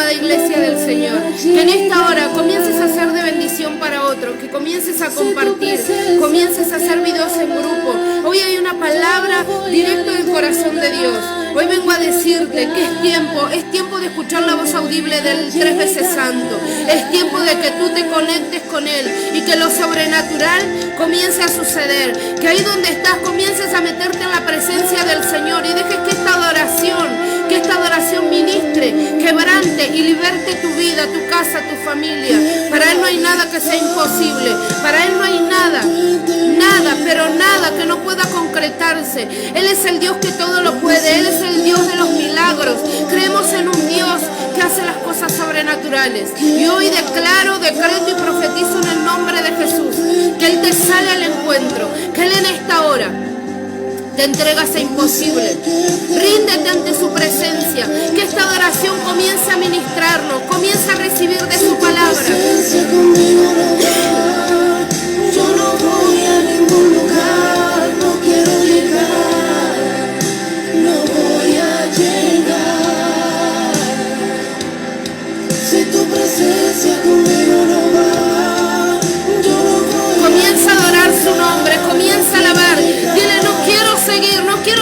amada iglesia del Señor, que en esta hora comiences a ser de bendición para otros, que comiences a compartir, comiences a hacer videos en grupo. Hoy hay una palabra directo del corazón de Dios. Hoy vengo a decirte que es tiempo de escuchar la voz audible del 3 veces santo. Es tiempo de que tú te conectes con Él y que lo sobrenatural comience a suceder. Que ahí donde estás comiences a meterte en la presencia del Señor y dejes que esta adoración ministre, quebrante y liberte tu vida, tu casa, tu familia. Para Él no hay nada que sea imposible. Para Él no hay nada, pero nada que no pueda concretarse. Él es el Dios que todo lo puede. Él es el Dios de los milagros. Creemos en un Dios que hace las cosas sobrenaturales. Y hoy declaro, decreto y profetizo en el nombre de Jesús que Él te sale al encuentro, que Él en esta hora te entrega ese imposible. Ríndete ante su presencia, que esta adoración comience a ministrarnos, comience a recibir de su palabra. Yo no voy a ningún lugar, no quiero llegar, no voy a llegar. Si tu presencia conmigo no va, yo no voy. Comienza a adorar su nombre, comienza a alabar. Dile, no quiero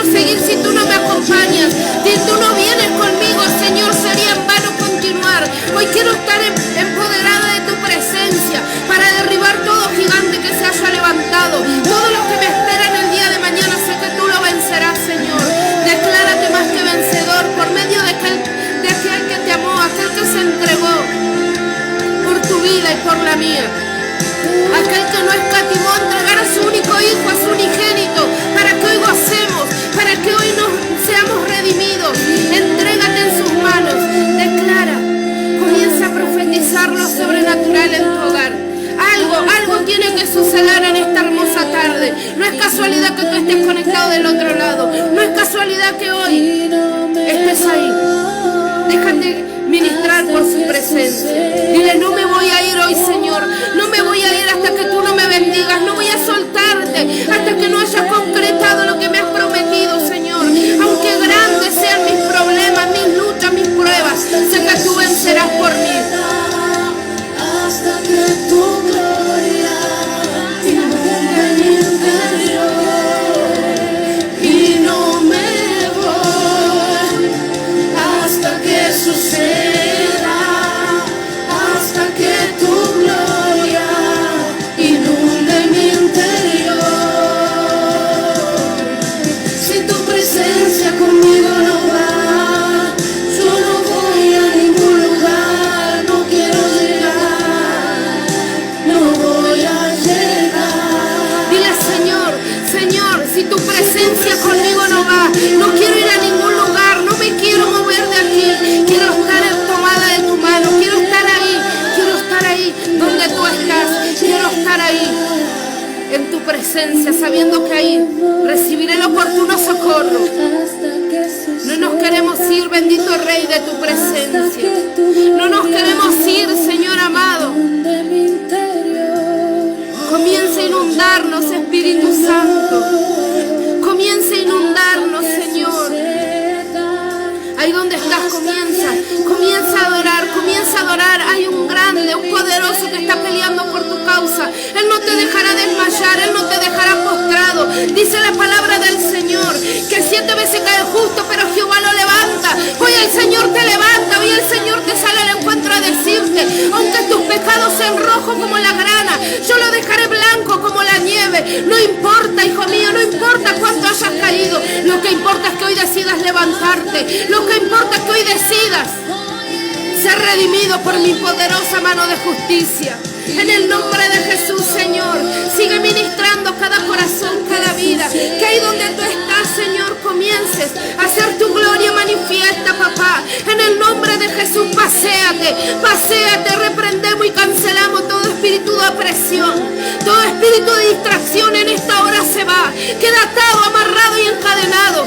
seguir si tú no me acompañas. Si tú no vienes conmigo, Señor, sería en vano continuar. Hoy quiero estar empoderada de tu presencia para derribar todo gigante que se haya levantado. Todo lo que me espera en el día de mañana, sé que tú lo vencerás, Señor. Declárate más que vencedor por medio de aquel que te amó, aquel que se entregó por tu vida y por la mía. Aquel que no escatimó entregar a su único hijo, a su unigénito, para que hoy gocemos, para que hoy nos seamos redimidos. Entrégate en sus manos, declara, comienza a profetizar lo sobrenatural en tu hogar. Algo tiene que suceder en esta hermosa tarde. No es casualidad que tú estés conectado del otro lado. No es casualidad que hoy estés ahí. Déjate ministrar por su presencia. Dile, no me voy a ir hoy, Señor. No me voy a ir hasta que tú no me bendigas. No voy a soltarte hasta que no hayas concretado lo que me has prometido, Señor. Aunque grandes sean mis problemas, mis luchas, mis pruebas, sé que tú vencerás por mí. Hasta que tu gloria inunde mi interior. Y no me voy hasta que suceda, hasta que tu gloria inunde mi interior. Si tu presencia conmigo no va, yo no voy a ningún lugar, no quiero llegar, no voy a llegar. Dile, Señor, si tu presencia conmigo no va, no quiero ir a ningún lugar, no me quiero mover de aquí, quiero estar tomada de tu mano, quiero estar ahí donde tú estás, quiero estar ahí en tu presencia, sabiendo que ahí recibiré el oportuno socorro. No nos queremos ir, bendito Rey, de tu presencia. No nos queremos ir, Señor amado. Comienza a inundarnos, Espíritu Santo. Comienza a inundarnos, Señor. Ahí donde estás, comienza a adorar. Hay un grande, un poderoso que está peleando por tu causa. Él no te dejará desmayar, Él no te dejará postrado. Dice la palabra del Señor que 7 veces cae el justo, pero Jehová lo levanta. Hoy el Señor te levanta, hoy el Señor te sale al encuentro a decirte, aunque tus pecados sean rojos como la grana, yo lo dejaré blanco como la nieve. No importa, hijo mío, no importa cuánto hayas caído. Lo que importa es que hoy decidas levantarte. Lo que importa es que hoy decidas ser redimido por mi poderosa mano de justicia. En el nombre de Jesús, Señor, sigue ministrando cada corazón, cada vida. Que ahí donde tú estás, Señor, comiences a hacer tu gloria manifiesta, papá. En el nombre de Jesús, paséate, reprendemos y cancelamos todo espíritu de opresión. Todo espíritu de distracción en esta hora se va. Queda atado, amarrado y encadenado.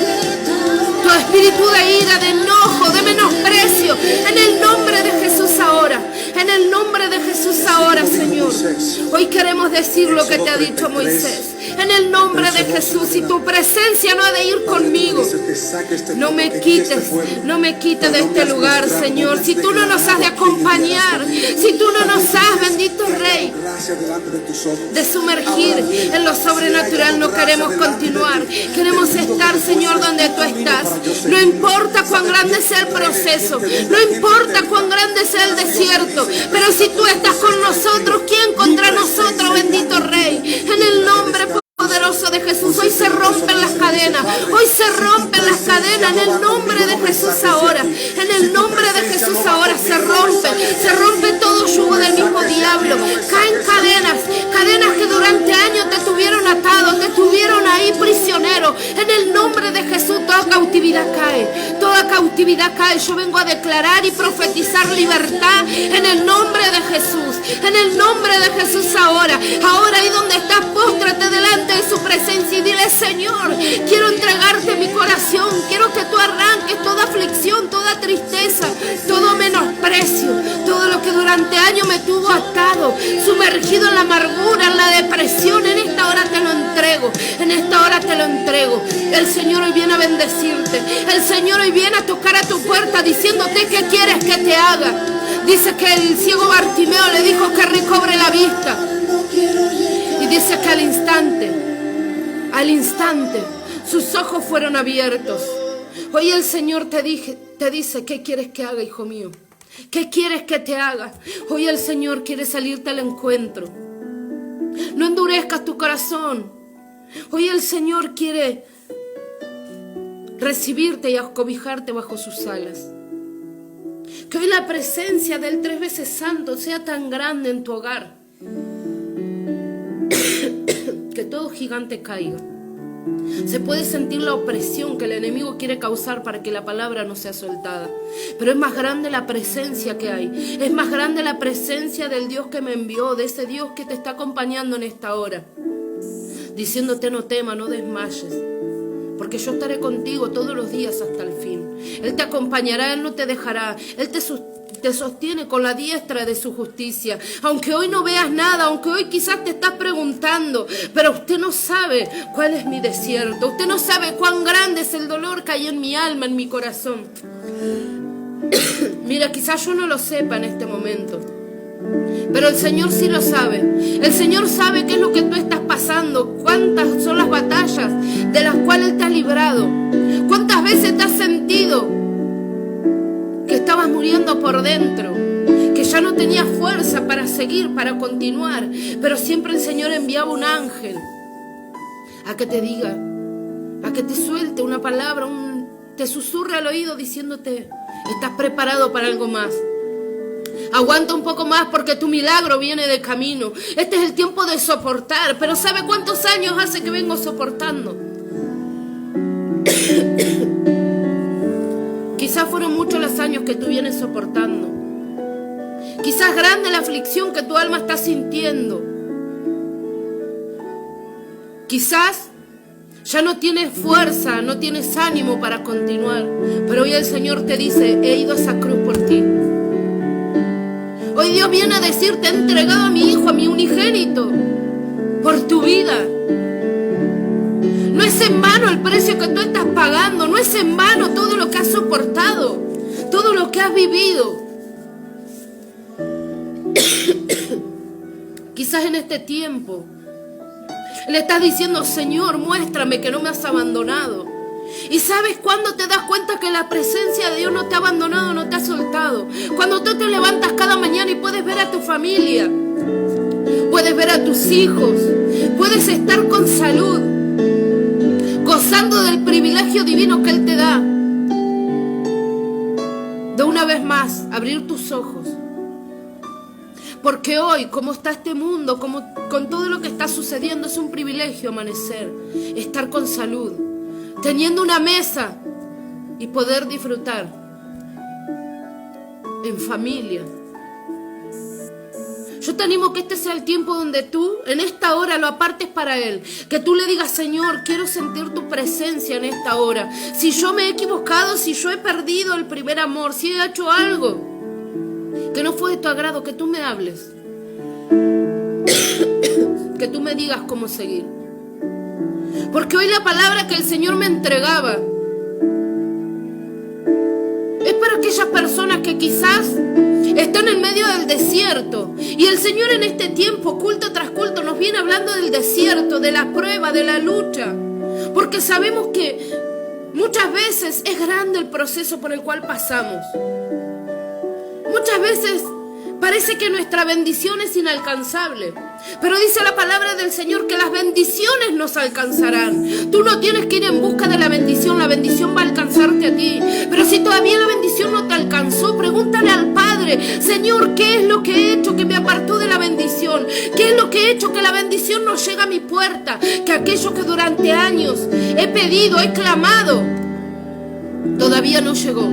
Todo espíritu de ira, de enojo, de menosprecio, en el nombre de Jesús ahora, en el nombre de Jesús ahora, Señor. Señor. Hoy queremos decir lo que te ha dicho Moisés. En el nombre de Jesús, si tu presencia no ha de ir conmigo, no me quites de este lugar, Señor. Si tú no nos has de acompañar, si tú no nos has, bendito Rey, de sumergir en lo sobrenatural, no queremos continuar. Queremos estar, Señor, donde tú estás. No importa cuán grande sea el proceso, no importa cuán grande sea el desierto, pero si tú estás con nosotros, ¿quién contra nosotros, bendito Rey? En el nombre poderoso de Jesús, hoy se rompen las cadenas, hoy se rompen las cadenas, en el nombre de Jesús ahora, en el nombre de Jesús ahora se rompe todo yugo del mismo diablo, caen cadenas que durante años te tuvieron atado, te tuvieron ahí prisionero, en el nombre de Jesús toda cautividad cae, yo vengo a declarar y profetizar libertad en el nombre de Jesús, en el nombre de Jesús ahora ahí donde estás, póstrate delante de su presencia y dile: Señor, quiero entregarte mi corazón, quiero que tú arranques toda aflicción, toda tristeza, todo menosprecio, todo lo que durante años me tuvo atado, sumergido en la amargura, en la depresión. En esta hora te lo entrego, en esta hora te lo entrego. El Señor hoy viene a bendecirte, el Señor hoy viene a tocar a tu puerta diciéndote: ¿qué quieres que te haga? Dice que el ciego Bartimeo le dijo que recobre la vista. Y dice que al instante, sus ojos fueron abiertos. Hoy el Señor te dice: ¿qué quieres que haga, hijo mío? ¿Qué quieres que te haga? Hoy el Señor quiere salirte al encuentro. No endurezcas tu corazón. Hoy el Señor quiere recibirte y acobijarte bajo sus alas. Que hoy la presencia del 3 veces santo sea tan grande en tu hogar, que todo gigante caiga. Se puede sentir la opresión que el enemigo quiere causar para que la palabra no sea soltada, pero es más grande la presencia que hay, es más grande la presencia del Dios que me envió, de ese Dios que te está acompañando en esta hora, diciéndote: no temas, no desmayes, porque yo estaré contigo todos los días hasta el fin. Él te acompañará, Él no te dejará, Él te sostiene con la diestra de su justicia. Aunque hoy no veas nada, aunque hoy quizás te estás preguntando: pero usted no sabe cuál es mi desierto, usted no sabe cuán grande es el dolor que hay en mi alma, en mi corazón. Mira, quizás yo no lo sepa en este momento, pero el Señor sí lo sabe. El Señor sabe qué es lo que tú estás pasando, cuántas son las batallas de las cuales Él te ha librado, cuántas veces te has sentido que estabas muriendo por dentro, que ya no tenías fuerza para seguir, para continuar, pero siempre el Señor enviaba un ángel a que te diga, a que te suelte una palabra, te susurre al oído diciéndote: estás preparado para algo más. Aguanta un poco más porque tu milagro viene de camino. Este es el tiempo de soportar. Pero ¿sabe cuántos años hace que vengo soportando? Quizás fueron muchos los años que tú vienes soportando. Quizás grande la aflicción que tu alma está sintiendo. Quizás ya no tienes fuerza, no tienes ánimo para continuar. Pero hoy el Señor te dice: he ido a esa cruz por ti. Hoy Dios viene a decirte: he entregado a mi hijo, a mi unigénito, por tu vida. No es en vano el precio que tú estás pagando, no es en vano todo lo que has soportado, todo lo que has vivido. Quizás en este tiempo le estás diciendo: Señor, muéstrame que no me has abandonado. ¿Y sabes cuándo te das cuenta que la presencia de Dios no te ha abandonado, no te ha soltado? Cuando tú te levantas cada mañana y puedes ver a tu familia, puedes ver a tus hijos, puedes estar con salud, gozando del privilegio divino que Él te da. De una vez más, abrir tus ojos. Porque hoy, como está este mundo, como con todo lo que está sucediendo, es un privilegio amanecer, estar con salud, teniendo una mesa y poder disfrutar en familia. Yo te animo que este sea el tiempo donde tú, en esta hora, lo apartes para Él. Que tú le digas: Señor, quiero sentir tu presencia en esta hora. Si yo me he equivocado, si yo he perdido el primer amor, si he hecho algo que no fue de tu agrado, que tú me hables. que tú me digas cómo seguir. Porque hoy la palabra que el Señor me entregaba es para aquellas personas que quizás están en medio del desierto. Y el Señor en este tiempo, culto tras culto, nos viene hablando del desierto, de la prueba, de la lucha. Porque sabemos que muchas veces es grande el proceso por el cual pasamos. Muchas veces parece que nuestra bendición es inalcanzable. Pero dice la palabra del Señor que las bendiciones nos alcanzarán. Tú no tienes que ir en busca de la bendición va a alcanzarte a ti. Pero si todavía la bendición no te alcanzó, pregúntale al Padre: Señor, ¿qué es lo que he hecho que me apartó de la bendición? ¿Qué es lo que he hecho que la bendición no llega a mi puerta? Que aquello que durante años he pedido, he clamado, todavía no llegó.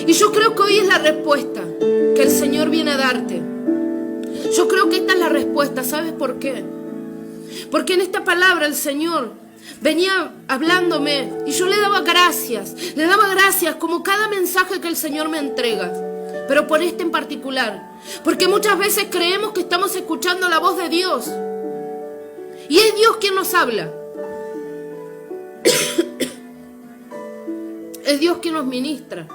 Y yo creo que hoy es la respuesta que el Señor viene a darte. Yo creo que esta es la respuesta. ¿Sabes por qué? Porque en esta palabra el Señor venía hablándome y yo le daba gracias como cada mensaje que el Señor me entrega, pero por este en particular, porque muchas veces creemos que estamos escuchando la voz de Dios y es Dios quien nos habla. Es Dios quien nos ministra.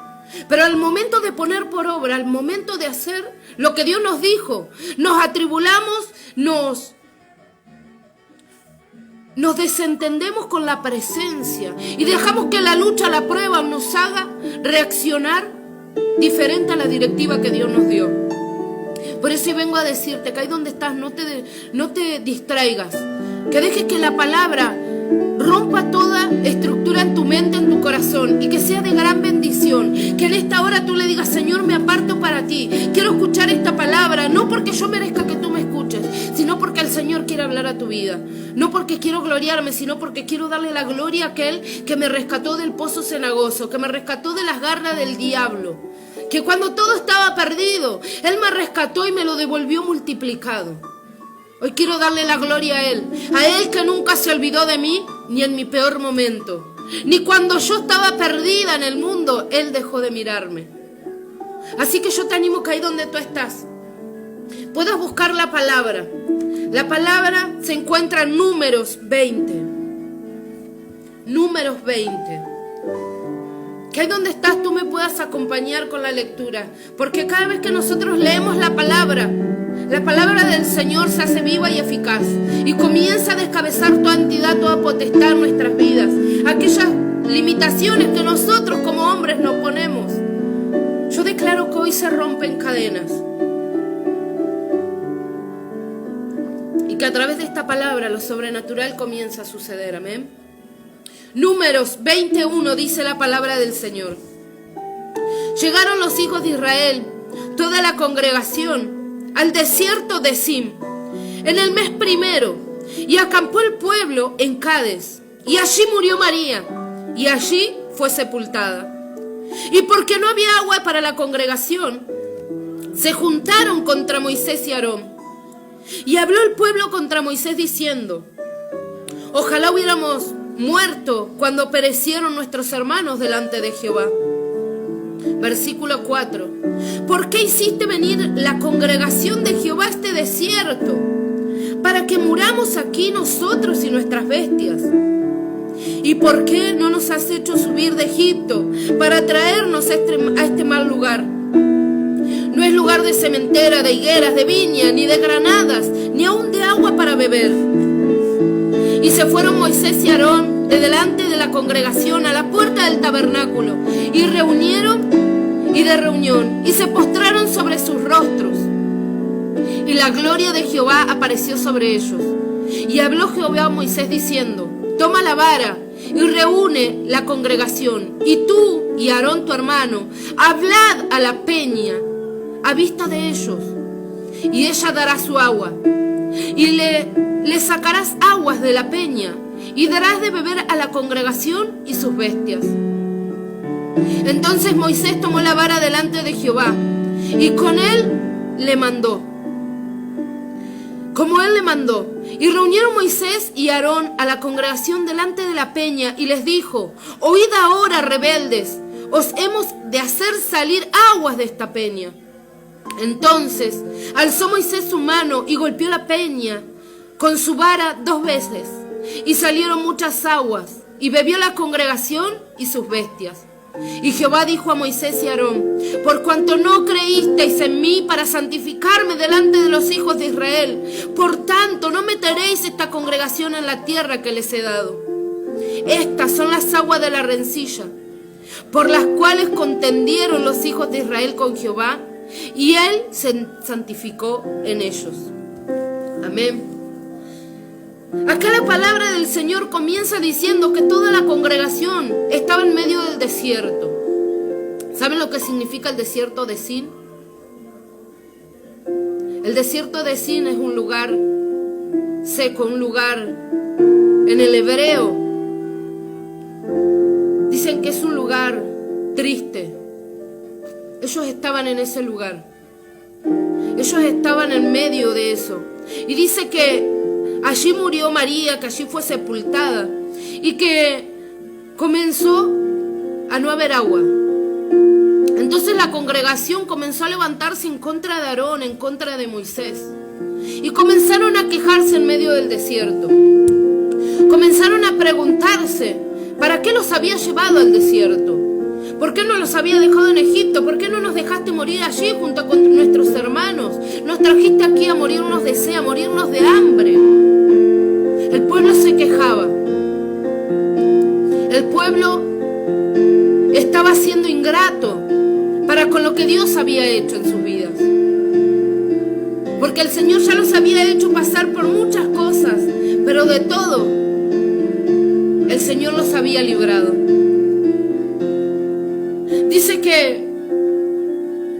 Pero al momento de poner por obra, al momento de hacer lo que Dios nos dijo, nos atribulamos, nos desentendemos con la presencia y dejamos que la lucha, la prueba nos haga reaccionar diferente a la directiva que Dios nos dio. Por eso vengo a decirte que ahí donde estás no te distraigas, que dejes que la palabra rompa toda estructura en tu mente, en tu corazón, y que sea de gran bendición. Que en esta hora tú le digas: Señor, me aparto para ti, quiero escuchar esta palabra, no porque yo merezca que tú me escuches, sino porque el Señor quiere hablar a tu vida. No porque quiero gloriarme, sino porque quiero darle la gloria a aquel que me rescató del pozo cenagoso, que me rescató de las garras del diablo, que cuando todo estaba perdido, Él me rescató y me lo devolvió multiplicado. Hoy quiero darle la gloria a Él que nunca se olvidó de mí, ni en mi peor momento, ni cuando yo estaba perdida en el mundo, Él dejó de mirarme. Así que yo te animo que ahí donde tú estás, puedas buscar la palabra. La palabra se encuentra en Números 20. Números 20. Que ahí donde estás tú me puedas acompañar con la lectura, porque cada vez que nosotros leemos la palabra del Señor se hace viva y eficaz y comienza a descabezar toda entidad, toda potestad en nuestras vidas, aquellas limitaciones que nosotros como hombres nos ponemos. Yo declaro que hoy se rompen cadenas y que a través de esta palabra lo sobrenatural comienza a suceder. Amén. Números 21 dice la palabra del Señor: llegaron los hijos de Israel, toda la congregación, al desierto de Zin en el mes primero, y acampó el pueblo en Cades, y allí murió María, y allí fue sepultada. Y porque no había agua para la congregación, se juntaron contra Moisés y Aarón, y habló el pueblo contra Moisés diciendo: ojalá hubiéramos muerto cuando perecieron nuestros hermanos delante de Jehová. Versículo 4. ¿Por qué hiciste venir la congregación de Jehová a este desierto? Para que muramos aquí nosotros y nuestras bestias. ¿Y por qué no nos has hecho subir de Egipto para traernos a este mal lugar? No es lugar de sementera, de higueras, de viña, ni de granadas, ni aun de agua para beber. Y se fueron Moisés y Aarón de delante de la congregación a la puerta del tabernáculo, y de reunión, y se postraron sobre sus rostros. Y la gloria de Jehová apareció sobre ellos. Y habló Jehová a Moisés diciendo: toma la vara y reúne la congregación, y tú y Aarón tu hermano, hablad a la peña a vista de ellos, y ella dará su agua, y le sacarás aguas de la peña, y darás de beber a la congregación y sus bestias. Entonces Moisés tomó la vara delante de Jehová, y con él le mandó, como él le mandó. Y reunieron Moisés y Aarón a la congregación delante de la peña, y les dijo: oíd ahora, rebeldes, os hemos de hacer salir aguas de esta peña. Entonces alzó Moisés su mano y golpeó la peña, con su vara 2 veces, y salieron muchas aguas, y bebió la congregación y sus bestias. Y Jehová dijo a Moisés y a Aarón: por cuanto no creísteis en mí para santificarme delante de los hijos de Israel, por tanto no meteréis esta congregación en la tierra que les he dado. Estas son las aguas de la rencilla, por las cuales contendieron los hijos de Israel con Jehová, y él se santificó en ellos. Amén. Acá la palabra del Señor comienza diciendo que toda la congregación estaba en medio del desierto. ¿Saben lo que significa el desierto de Sin? El desierto de Sin es un lugar seco, un lugar en el hebreo. Dicen que es un lugar triste. Ellos estaban en ese lugar. Ellos estaban en medio de eso. Y dice que allí murió María, que allí fue sepultada y que comenzó a no haber agua. Entonces la congregación comenzó a levantarse en contra de Aarón, en contra de Moisés, y comenzaron a quejarse en medio del desierto. Comenzaron a preguntarse: ¿para qué los había llevado al desierto? ¿Por qué no los había dejado en Egipto? ¿Por qué no nos dejaste morir allí junto con nuestros hermanos? Nos trajiste aquí a morirnos de sed, a morirnos de hambre. El pueblo se quejaba. El pueblo estaba siendo ingrato para con lo que Dios había hecho en sus vidas. Porque el Señor ya los había hecho pasar por muchas cosas, pero de todo el Señor los había librado. Dice que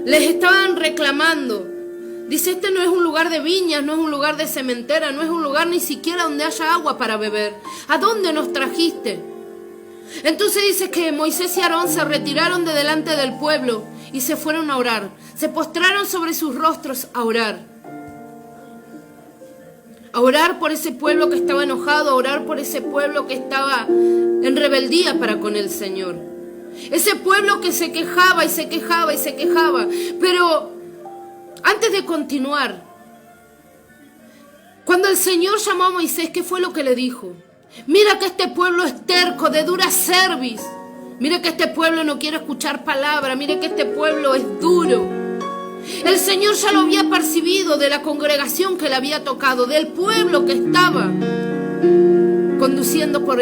les estaban reclamando. Dice: este no es un lugar de viñas, no es un lugar de cementera, no es un lugar ni siquiera donde haya agua para beber. ¿A dónde nos trajiste? Entonces dice que Moisés y Aarón se retiraron de delante del pueblo y se fueron a orar. Se postraron sobre sus rostros a orar. A orar por ese pueblo que estaba enojado, a orar por ese pueblo que estaba en rebeldía para con el Señor. Ese pueblo que se quejaba y se quejaba y se quejaba. Pero antes de continuar, cuando el Señor llamó a Moisés, ¿qué fue lo que le dijo? Mira que este pueblo es terco, de dura cerviz. Mira que este pueblo no quiere escuchar palabra. Mira que este pueblo es duro. El Señor ya lo había percibido de la congregación que le había tocado, del pueblo que estaba conduciendo por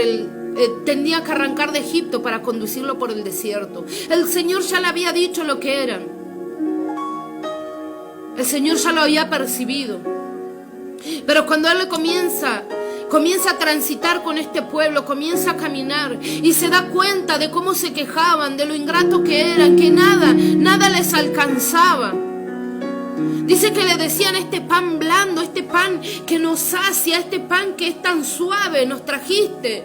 tenía que arrancar de Egipto para conducirlo por el desierto. El Señor ya le había dicho lo que eran. El Señor ya lo había percibido. Pero cuando Él comienza a transitar con este pueblo, comienza a caminar y se da cuenta de cómo se quejaban, de lo ingrato que eran, que nada les alcanzaba. Dice que le decían: este pan blando, este pan que nos sacia, este pan que es tan suave, nos trajiste.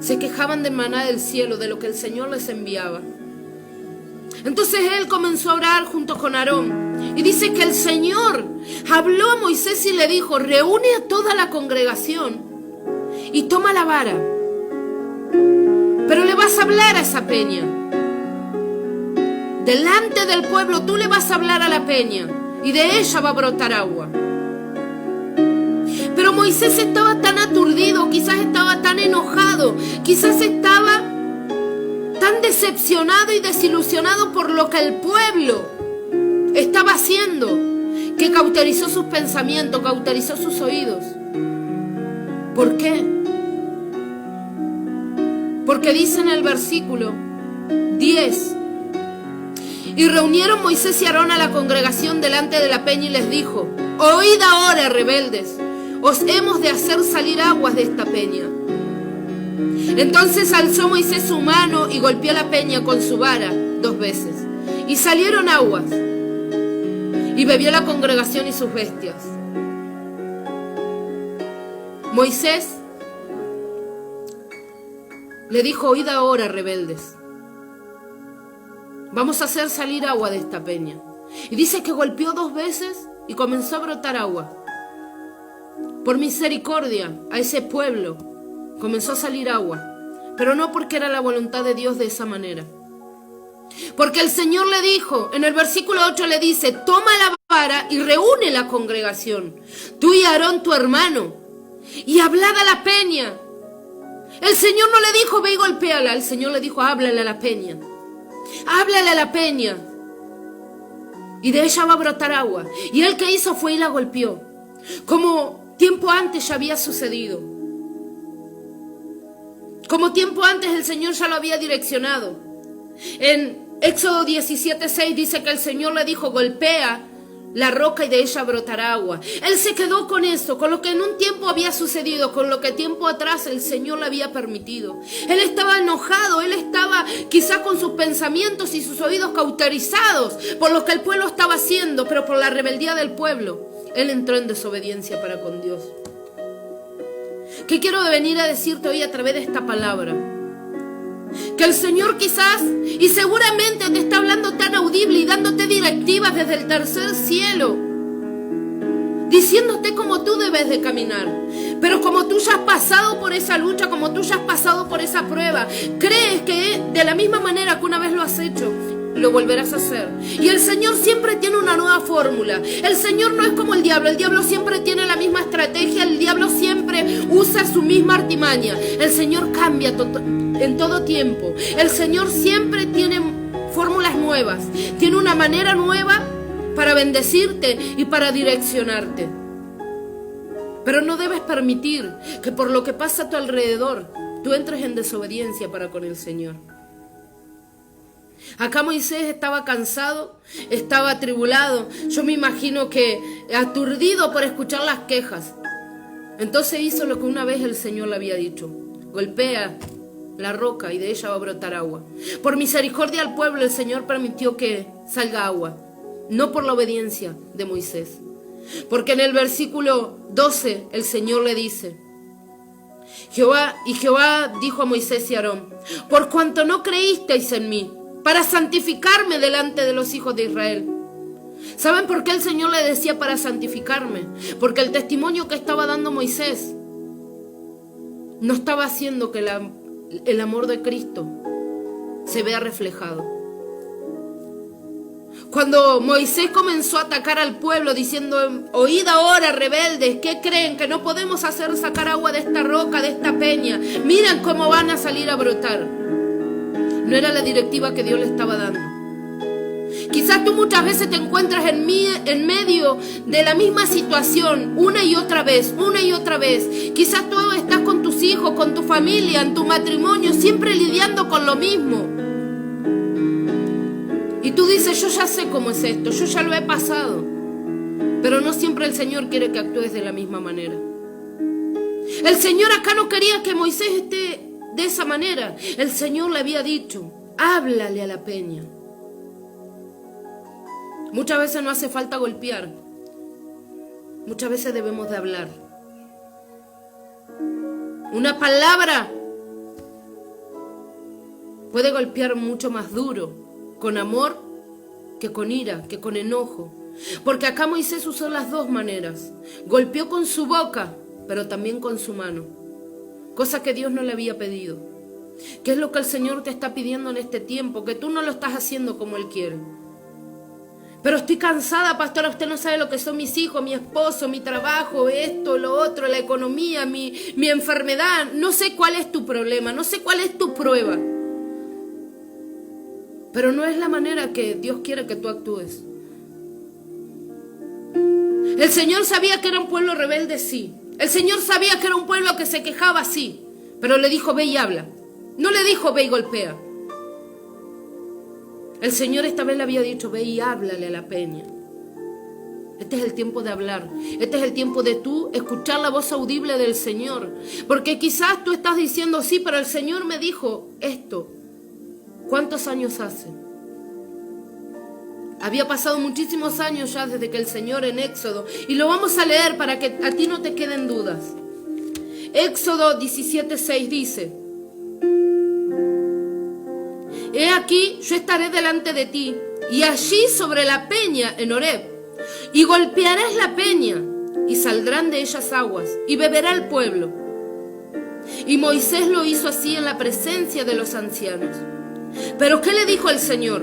Se quejaban del maná del cielo, de lo que el Señor les enviaba. Entonces Él comenzó a orar junto con Aarón. Y dice que el Señor habló a Moisés y le dijo: reúne a toda la congregación y toma la vara. Pero le vas a hablar a esa peña. Delante del pueblo tú le vas a hablar a la peña y de ella va a brotar agua. Pero Moisés estaba tan aturdido, quizás estaba tan enojado, quizás estaba tan decepcionado y desilusionado por lo que el pueblo estaba haciendo, que cauterizó sus pensamientos, cauterizó sus oídos. ¿Por qué? Porque dice en el versículo 10: y reunieron Moisés y Aarón a la congregación delante de la peña y les dijo: oíd ahora, rebeldes, os hemos de hacer salir aguas de esta peña. Entonces alzó Moisés su mano y golpeó la peña con su vara 2 veces, y salieron aguas, y bebió la congregación y sus bestias. Moisés le dijo: oíd ahora, rebeldes, vamos a hacer salir agua de esta peña. Y dice que golpeó 2 veces y comenzó a brotar agua. Por misericordia a ese pueblo comenzó a salir agua, pero no porque era la voluntad de Dios de esa manera, Porque el Señor le dijo, en el versículo 8 le dice, toma la vara y reúne la congregación, tú y Aarón tu hermano, y hablad a la peña. El Señor no le dijo, ve y golpéala, el Señor le dijo, háblale a la peña. Háblale a la peña. Y de ella va a brotar agua. Y él que hizo fue y la golpeó. Como tiempo antes ya había sucedido. Como tiempo antes el Señor ya lo había direccionado. En Éxodo 17:6 dice que el Señor le dijo, golpea la roca y de ella brotará agua. Él se quedó con eso, con lo que en un tiempo había sucedido, con lo que tiempo atrás el Señor le había permitido. Él estaba enojado, él estaba quizá con sus pensamientos y sus oídos cauterizados por lo que el pueblo estaba haciendo, pero por la rebeldía del pueblo, él entró en desobediencia para con Dios. ¿Qué quiero venir a decirte hoy a través de esta palabra? Que el Señor quizás y seguramente te está hablando tan audible y dándote directivas desde el tercer cielo, diciéndote cómo tú debes de caminar. Pero como tú ya has pasado por esa lucha, como tú ya has pasado por esa prueba, crees que de la misma manera que una vez lo has hecho, lo volverás a hacer. Y el Señor siempre tiene una nueva fórmula. El Señor no es como el diablo siempre tiene la misma estrategia, el diablo siempre usa su misma artimaña. El Señor cambia en todo tiempo. El Señor siempre tiene fórmulas nuevas, tiene una manera nueva para bendecirte y para direccionarte. Pero no debes permitir que por lo que pasa a tu alrededor, tú entres en desobediencia para con el Señor. Acá Moisés estaba cansado, estaba atribulado, yo me imagino que aturdido por escuchar las quejas. Entonces hizo lo que una vez el Señor le había dicho: golpea la roca y de ella va a brotar agua. Por misericordia al pueblo el Señor permitió que salga agua, no por la obediencia de Moisés. Porque en el versículo 12 el Señor le dice: Jehová dijo a Moisés y Aarón: por cuanto no creísteis en mí, para santificarme delante de los hijos de Israel. ¿Saben por qué el Señor le decía para santificarme? Porque el testimonio que estaba dando Moisés no estaba haciendo que el amor de Cristo se vea reflejado. Cuando Moisés comenzó a atacar al pueblo diciendo: oíd ahora, rebeldes, ¿qué creen? Que no podemos hacer sacar agua de esta roca, de esta peña. Miren cómo van a salir a brotar. No era la directiva que Dios le estaba dando. Quizás tú muchas veces te encuentras en medio de la misma situación, una y otra vez. Quizás tú estás con tus hijos, con tu familia, en tu matrimonio, siempre lidiando con lo mismo. Y tú dices: yo ya sé cómo es esto, yo ya lo he pasado. Pero no siempre el Señor quiere que actúes de la misma manera. El Señor acá no quería que Moisés esté de esa manera. El Señor le había dicho: háblale a la peña. Muchas veces no hace falta golpear. Muchas veces debemos de hablar. Una palabra puede golpear mucho más duro, con amor, que con ira, que con enojo. Porque acá Moisés usó las dos maneras. Golpeó con su boca, pero también con su mano. Cosa que Dios no le había pedido. ¿Qué es lo que el Señor te está pidiendo en este tiempo? Que tú no lo estás haciendo como Él quiere. Pero estoy cansada, pastora, usted no sabe lo que son mis hijos, mi esposo, mi trabajo, esto, lo otro, la economía, mi enfermedad. No sé cuál es tu problema, no sé cuál es tu prueba. Pero no es la manera que Dios quiere que tú actúes. El Señor sabía que era un pueblo rebelde, sí. El Señor sabía que era un pueblo que se quejaba, sí. Pero le dijo: ve y habla. No le dijo: ve y golpea. El Señor esta vez le había dicho: ve y háblale a la peña. Este es el tiempo de hablar. Este es el tiempo de tú escuchar la voz audible del Señor. Porque quizás tú estás diciendo: sí, pero el Señor me dijo esto. ¿Cuántos años hace? Había pasado muchísimos años ya desde que el Señor en Éxodo, y lo vamos a leer para que a ti no te queden dudas. Éxodo 17:6 dice: he aquí, yo estaré delante de ti, y allí sobre la peña en Horeb, y golpearás la peña, y saldrán de ellas aguas, y beberá el pueblo. Y Moisés lo hizo así en la presencia de los ancianos. Pero ¿qué le dijo el Señor?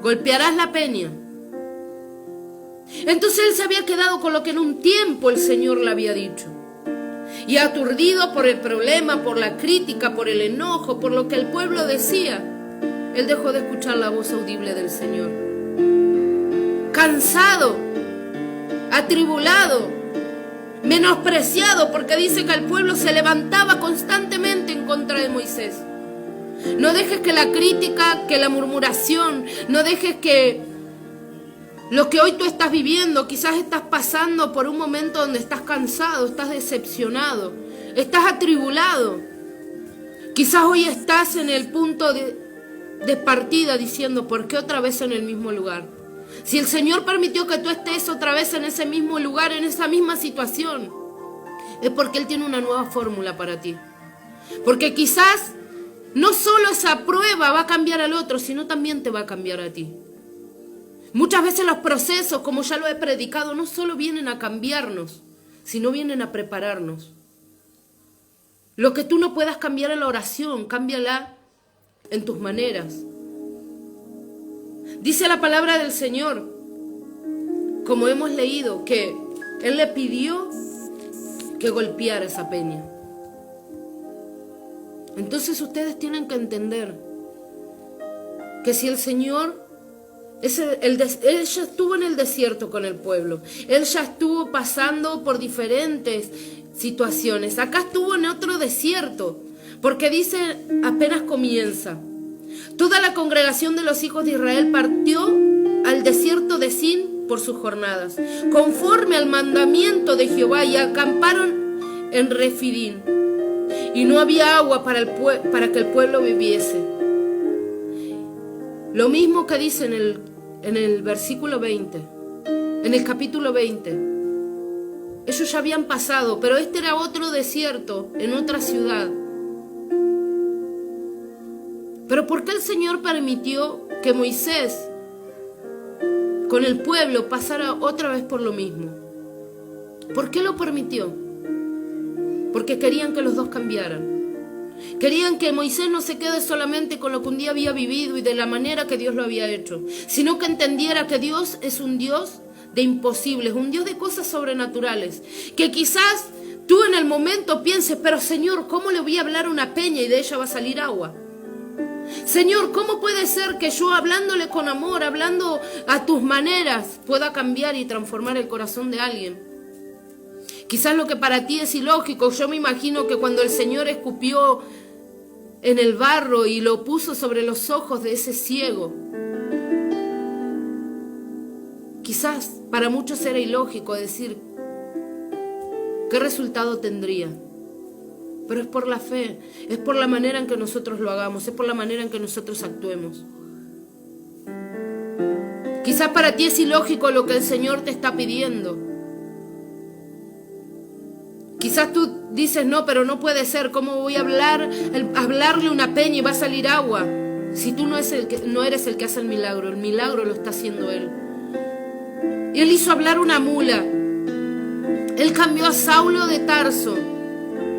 Golpearás la peña. Entonces él se había quedado con lo que en un tiempo el Señor le había dicho. Y aturdido por el problema, por la crítica, por el enojo, por lo que el pueblo decía, él dejó de escuchar la voz audible del Señor. Cansado, atribulado, menospreciado, porque dice que el pueblo se levantaba constantemente en contra de Moisés. No dejes que la crítica, que la murmuración, no dejes que lo que hoy tú estás viviendo, quizás estás pasando por un momento donde estás cansado, estás decepcionado, estás atribulado. Quizás hoy estás en el punto de partida diciendo, ¿por qué otra vez en el mismo lugar? Si el Señor permitió que tú estés otra vez en ese mismo lugar, en esa misma situación, es porque Él tiene una nueva fórmula para ti. Porque quizás no solo esa prueba va a cambiar al otro, sino también te va a cambiar a ti. Muchas veces los procesos, como ya lo he predicado, no solo vienen a cambiarnos, sino vienen a prepararnos. Lo que tú no puedas cambiar en la oración, cámbiala en tus maneras. Dice la palabra del Señor, como hemos leído, que Él le pidió que golpeara esa peña. Entonces ustedes tienen que entender que si el Señor, Él ya estuvo en el desierto con el pueblo, Él ya estuvo pasando por diferentes situaciones, acá estuvo en otro desierto, porque dice, apenas comienza. Toda la congregación de los hijos de Israel partió al desierto de Sin por sus jornadas, conforme al mandamiento de Jehová, y acamparon en Refidim. Y no había agua para que el pueblo viviese. Lo mismo que dice en el versículo 20, en el capítulo 20. Ellos ya habían pasado, pero este era otro desierto, en otra ciudad. Pero ¿por qué el Señor permitió que Moisés con el pueblo pasara otra vez por lo mismo? ¿Por qué lo permitió? Porque querían que los dos cambiaran. Querían que Moisés no se quede solamente con lo que un día había vivido y de la manera que Dios lo había hecho, sino que entendiera que Dios es un Dios de imposibles, un Dios de cosas sobrenaturales. Que quizás tú en el momento pienses, pero Señor, ¿cómo le voy a hablar a una peña y de ella va a salir agua? Señor, ¿cómo puede ser que yo hablándole con amor, hablando a tus maneras, pueda cambiar y transformar el corazón de alguien? Quizás lo que para ti es ilógico, yo me imagino que cuando el Señor escupió en el barro y lo puso sobre los ojos de ese ciego, quizás para muchos era ilógico decir, ¿qué resultado tendría? Pero es por la fe, es por la manera en que nosotros lo hagamos, es por la manera en que nosotros actuemos. Quizás para ti es ilógico lo que el Señor te está pidiendo. Quizás tú dices, no, pero no puede ser, ¿cómo voy a hablarle una peña y va a salir agua? Si tú no eres el que hace el milagro lo está haciendo Él. Y Él hizo hablar una mula. Él cambió a Saulo de Tarso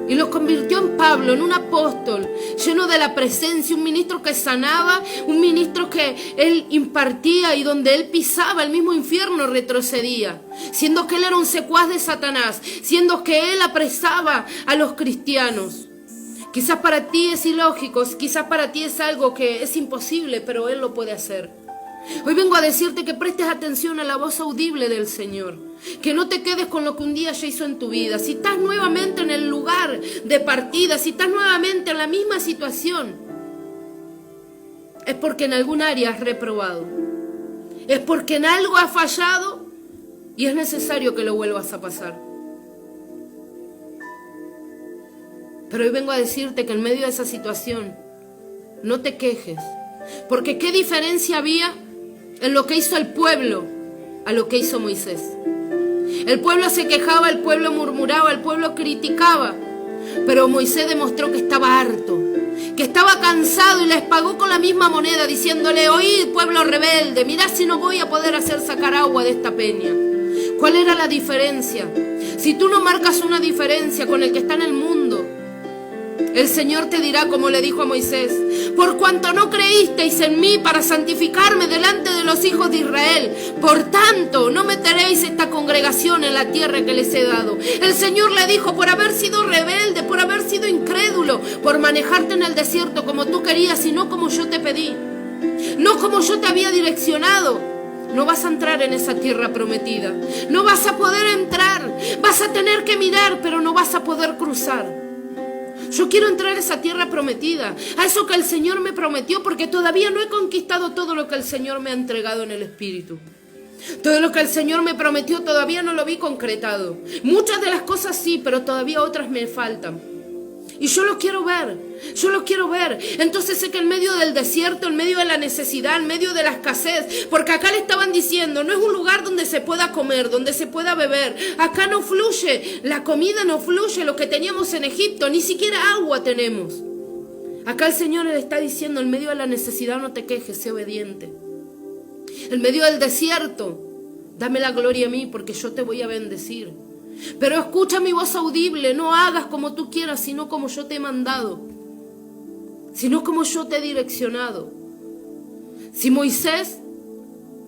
y lo convirtió en Pablo, en un apóstol, lleno de la presencia, un ministro que sanaba, un ministro que Él impartía y donde Él pisaba, el mismo infierno retrocedía, siendo que Él era un secuaz de Satanás, siendo que Él apresaba a los cristianos. Quizás para ti es ilógico, quizás para ti es algo que es imposible, pero Él lo puede hacer. Hoy vengo a decirte que prestes atención a la voz audible del Señor, que no te quedes con lo que un día ya hizo en tu vida. Si estás nuevamente en el lugar de partida, si estás nuevamente en la misma situación, es porque en algún área has reprobado, es porque en algo has fallado y es necesario que lo vuelvas a pasar. Pero hoy vengo a decirte que en medio de esa situación no te quejes, porque qué diferencia había en lo que hizo el pueblo a lo que hizo Moisés. El pueblo se quejaba, el pueblo murmuraba, el pueblo criticaba, pero Moisés demostró que estaba harto, que estaba cansado y les pagó con la misma moneda, diciéndole, oíd pueblo rebelde, mirá si no voy a poder hacer sacar agua de esta peña. ¿Cuál era la diferencia? Si tú no marcas una diferencia con el que está en el mundo El Señor te dirá como le dijo a Moisés: por cuanto no creísteis en mí para santificarme delante de los hijos de Israel, por tanto no meteréis esta congregación en la tierra que les he dado. El Señor le dijo: por haber sido rebelde, por haber sido incrédulo, por manejarte en el desierto como tú querías y no como yo te pedí, no como yo te había direccionado, no vas a entrar en esa tierra prometida. No vas a poder entrar. Vas a tener que mirar, pero no vas a poder cruzar. Yo quiero entrar a esa tierra prometida, a eso que el Señor me prometió, porque todavía no he conquistado todo lo que el Señor me ha entregado en el Espíritu. Todo lo que el Señor me prometió todavía no lo vi concretado. Muchas de las cosas sí, pero todavía otras me faltan. Y yo lo quiero ver, yo lo quiero ver. Entonces sé que en medio del desierto, en medio de la necesidad, en medio de la escasez, porque acá le estaban diciendo: no es un lugar donde se pueda comer, donde se pueda beber. Acá no fluye, la comida no fluye, lo que teníamos en Egipto, ni siquiera agua tenemos. Acá el Señor le está diciendo: en medio de la necesidad no te quejes, sé obediente. En medio del desierto, dame la gloria a mí, porque yo te voy a bendecir. Pero escucha mi voz audible, no hagas como tú quieras, sino como yo te he mandado, sino como yo te he direccionado. Si Moisés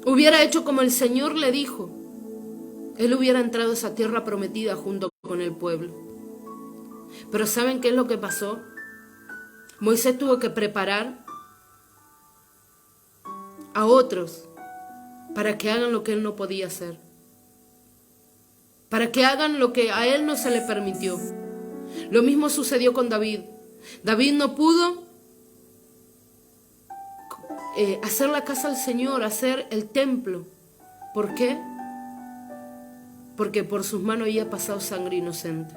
hubiera hecho como el Señor le dijo, él hubiera entrado a esa tierra prometida junto con el pueblo. Pero ¿saben qué es lo que pasó? Moisés tuvo que preparar a otros para que hagan lo que él no podía hacer, para que hagan lo que a él no se le permitió. Lo mismo sucedió con David. David no pudo hacer la casa al Señor, hacer el templo. ¿Por qué? Porque por sus manos había pasado sangre inocente.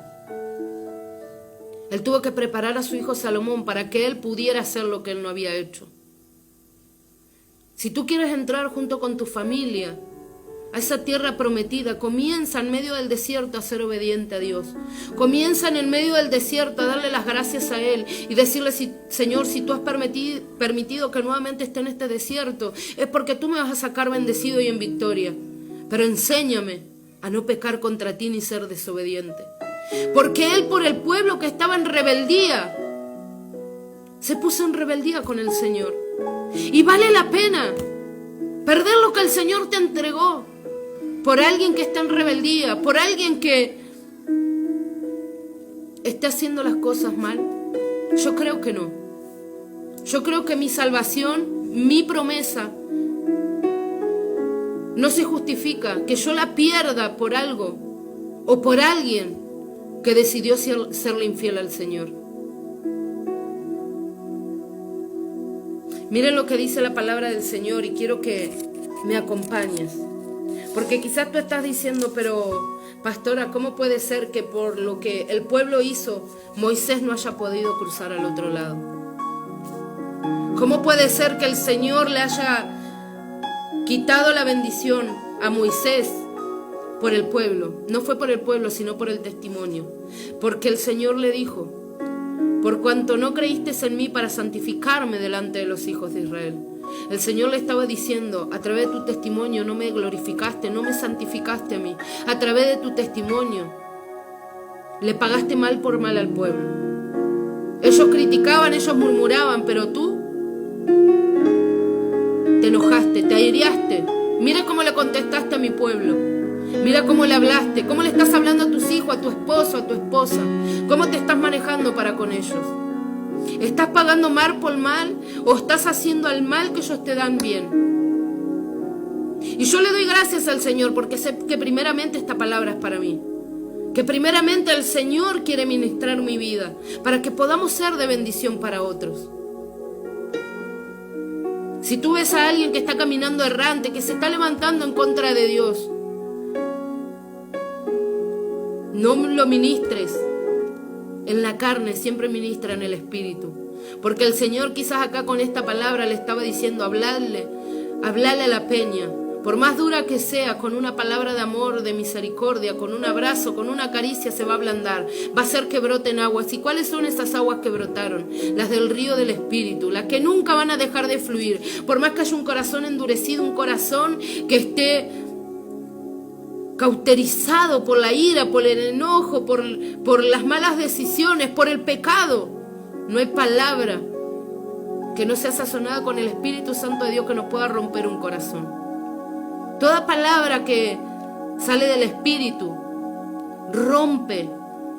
Él tuvo que preparar a su hijo Salomón para que él pudiera hacer lo que él no había hecho. Si tú quieres entrar junto con tu familia a esa tierra prometida, comienza en medio del desierto a ser obediente a Dios. Comienza en el medio del desierto a darle las gracias a Él y decirle: Señor, si tú has permitido que nuevamente esté en este desierto, es porque tú me vas a sacar bendecido y en victoria. Pero enséñame a no pecar contra ti ni ser desobediente. Porque Él, por el pueblo que estaba en rebeldía, se puso en rebeldía con el Señor. Y vale la pena perder lo que el Señor te entregó por alguien que está en rebeldía, por alguien que esté haciendo las cosas mal. Yo creo que no. Yo creo que mi salvación, mi promesa, no se justifica que yo la pierda por algo o por alguien que decidió serle infiel al Señor. Miren lo que dice la palabra del Señor y quiero que me acompañes. Porque quizás tú estás diciendo: pero pastora, ¿cómo puede ser que por lo que el pueblo hizo, Moisés no haya podido cruzar al otro lado? ¿Cómo puede ser que el Señor le haya quitado la bendición a Moisés por el pueblo? No fue por el pueblo, sino por el testimonio. Porque el Señor le dijo: por cuanto no creíste en mí para santificarme delante de los hijos de Israel. El Señor le estaba diciendo: a través de tu testimonio no me glorificaste, no me santificaste a mí. A través de tu testimonio le pagaste mal por mal al pueblo. Ellos criticaban, ellos murmuraban, pero tú te enojaste, te aireaste. Mira cómo le contestaste a mi pueblo. Mira cómo le hablaste, cómo le estás hablando a tus hijos, a tu esposo, a tu esposa. Cómo te estás manejando para con ellos. ¿Estás pagando mal por mal o estás haciendo al mal que ellos te dan bien? Y yo le doy gracias al Señor porque sé que primeramente esta palabra es para mí. Que primeramente el Señor quiere ministrar mi vida para que podamos ser de bendición para otros. Si tú ves a alguien que está caminando errante, que se está levantando en contra de Dios, no lo ministres en la carne, siempre ministra en el Espíritu. Porque el Señor quizás acá con esta palabra le estaba diciendo: hablarle a la peña. Por más dura que sea, con una palabra de amor, de misericordia, con un abrazo, con una caricia se va a ablandar. Va a hacer que broten aguas. ¿Y cuáles son esas aguas que brotaron? Las del río del Espíritu, las que nunca van a dejar de fluir. Por más que haya un corazón endurecido, un corazón que esté cauterizado por la ira, por el enojo, por las malas decisiones, por el pecado. No hay palabra que no sea sazonada con el Espíritu Santo de Dios que nos pueda romper un corazón. Toda palabra que sale del Espíritu rompe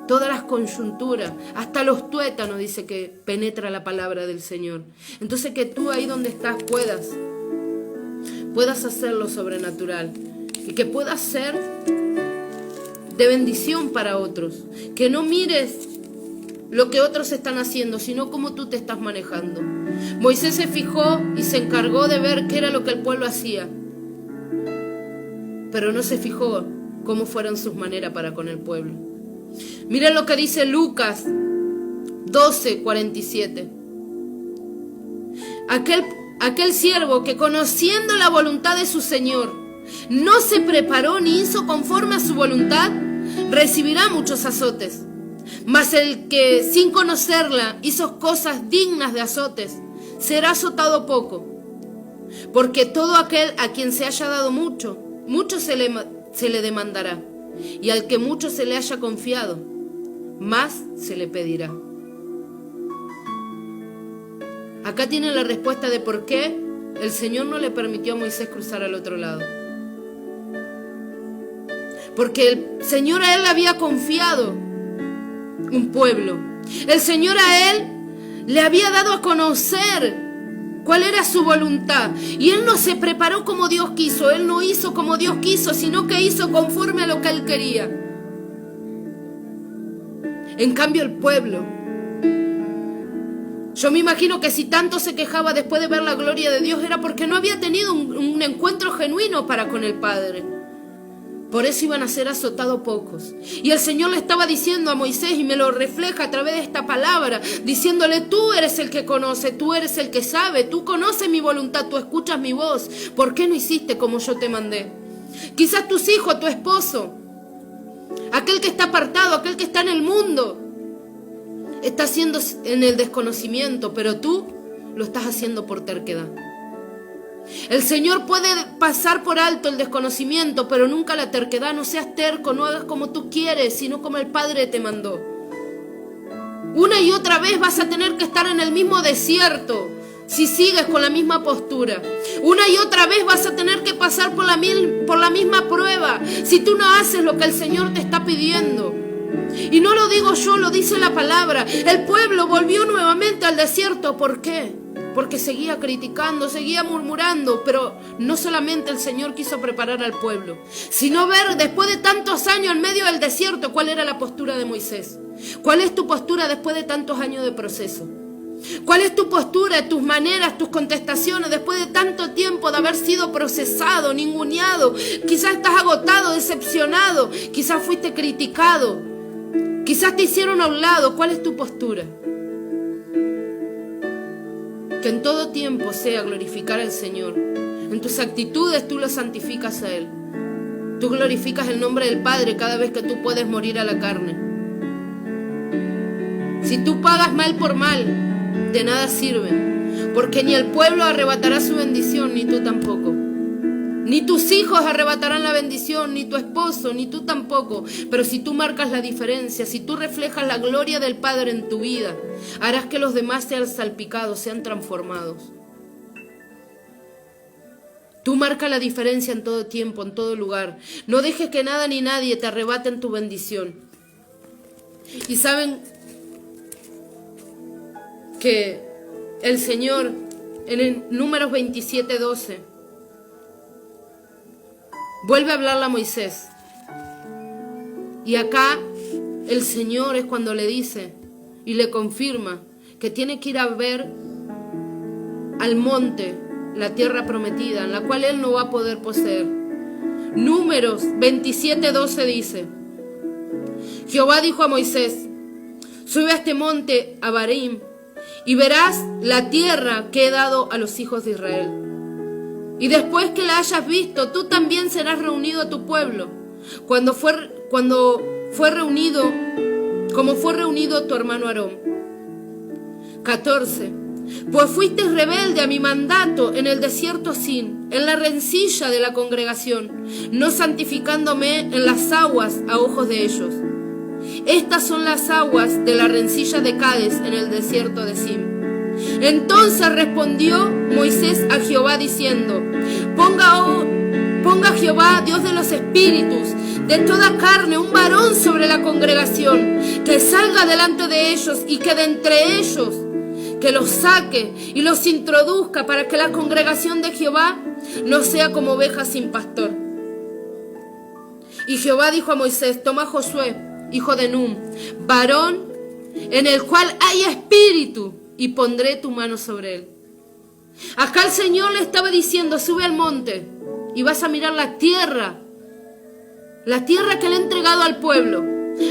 todas las coyunturas, hasta los tuétanos, dice que penetra la palabra del Señor. Entonces que tú ahí donde estás puedas hacer lo sobrenatural y que puedas ser de bendición para otros. Que no mires lo que otros están haciendo, sino cómo tú te estás manejando. Moisés se fijó y se encargó de ver qué era lo que el pueblo hacía, pero no se fijó cómo fueron sus maneras para con el pueblo. Miren lo que dice Lucas 12:47. Aquel siervo que, conociendo la voluntad de su Señor, no se preparó ni hizo conforme a su voluntad, recibirá muchos azotes. Mas el que sin conocerla hizo cosas dignas de azotes, será azotado poco. Porque todo aquel a quien se haya dado mucho, mucho se le demandará. Y al que mucho se le haya confiado, más se le pedirá. Acá tienen la respuesta de por qué el Señor no le permitió a Moisés cruzar al otro lado. Porque el Señor a él había confiado un pueblo. El Señor a él le había dado a conocer cuál era su voluntad. Y él no se preparó como Dios quiso. Él no hizo como Dios quiso, sino que hizo conforme a lo que él quería. En cambio el pueblo, yo me imagino que si tanto se quejaba después de ver la gloria de Dios, era porque no había tenido un encuentro genuino para con el Padre. Por eso iban a ser azotados pocos. Y el Señor le estaba diciendo a Moisés, y me lo refleja a través de esta palabra, diciéndole: tú eres el que conoce, tú eres el que sabe, tú conoces mi voluntad, tú escuchas mi voz. ¿Por qué no hiciste como yo te mandé? Quizás tus hijos, tu esposo, aquel que está apartado, aquel que está en el mundo, está haciendo en el desconocimiento, pero tú lo estás haciendo por terquedad. El Señor puede pasar por alto el desconocimiento, pero nunca la terquedad. No seas terco, no hagas como tú quieres, sino como el Padre te mandó. Una y otra vez vas a tener que estar en el mismo desierto si sigues con la misma postura. Una y otra vez vas a tener que pasar por la misma prueba si tú no haces lo que el Señor te está pidiendo. Y no lo digo yo, lo dice la palabra. El pueblo volvió nuevamente al desierto. ¿Por qué? Porque seguía criticando, seguía murmurando. Pero no solamente el Señor quiso preparar al pueblo, sino ver después de tantos años en medio del desierto cuál era la postura de Moisés. ¿Cuál es tu postura después de tantos años de proceso? ¿Cuál es tu postura, tus maneras, tus contestaciones después de tanto tiempo de haber sido procesado, ninguneado? Quizás estás agotado, decepcionado, quizás fuiste criticado, quizás te hicieron a un lado. ¿Cuál es tu postura? Que en todo tiempo sea glorificar al Señor. En tus actitudes tú lo santificas a Él. Tú glorificas el nombre del Padre cada vez que tú puedes morir a la carne. Si tú pagas mal por mal, de nada sirve, porque ni el pueblo arrebatará su bendición, ni tú tampoco. Ni tus hijos arrebatarán la bendición, ni tu esposo, ni tú tampoco. Pero si tú marcas la diferencia, si tú reflejas la gloria del Padre en tu vida, harás que los demás sean salpicados, sean transformados. Tú marca la diferencia en todo tiempo, en todo lugar. No dejes que nada ni nadie te arrebaten tu bendición. Y saben que el Señor en el Números 27:12 vuelve a hablarle a Moisés. Y acá el Señor es cuando le dice y le confirma que tiene que ir a ver al monte, la tierra prometida, en la cual él no va a poder poseer. Números 27:12 dice: Jehová dijo a Moisés: sube a este monte Abarim y verás la tierra que he dado a los hijos de Israel. Y después que la hayas visto, tú también serás reunido a tu pueblo, como fue reunido tu hermano Aarón. 14. Pues fuiste rebelde a mi mandato en el desierto Sin, en la rencilla de la congregación, no santificándome en las aguas a ojos de ellos. Estas son las aguas de la rencilla de Cades en el desierto de Zin. Entonces respondió Moisés a Jehová diciendo: Ponga Jehová, Dios de los espíritus, de toda carne, un varón sobre la congregación, que salga delante de ellos y que de entre ellos, que los saque y los introduzca, para que la congregación de Jehová no sea como ovejas sin pastor. Y Jehová dijo a Moisés: toma a Josué, hijo de Nun, varón en el cual hay espíritu, y pondré tu mano sobre él. Acá el Señor le estaba diciendo: sube al monte y vas a mirar la tierra que le he entregado al pueblo,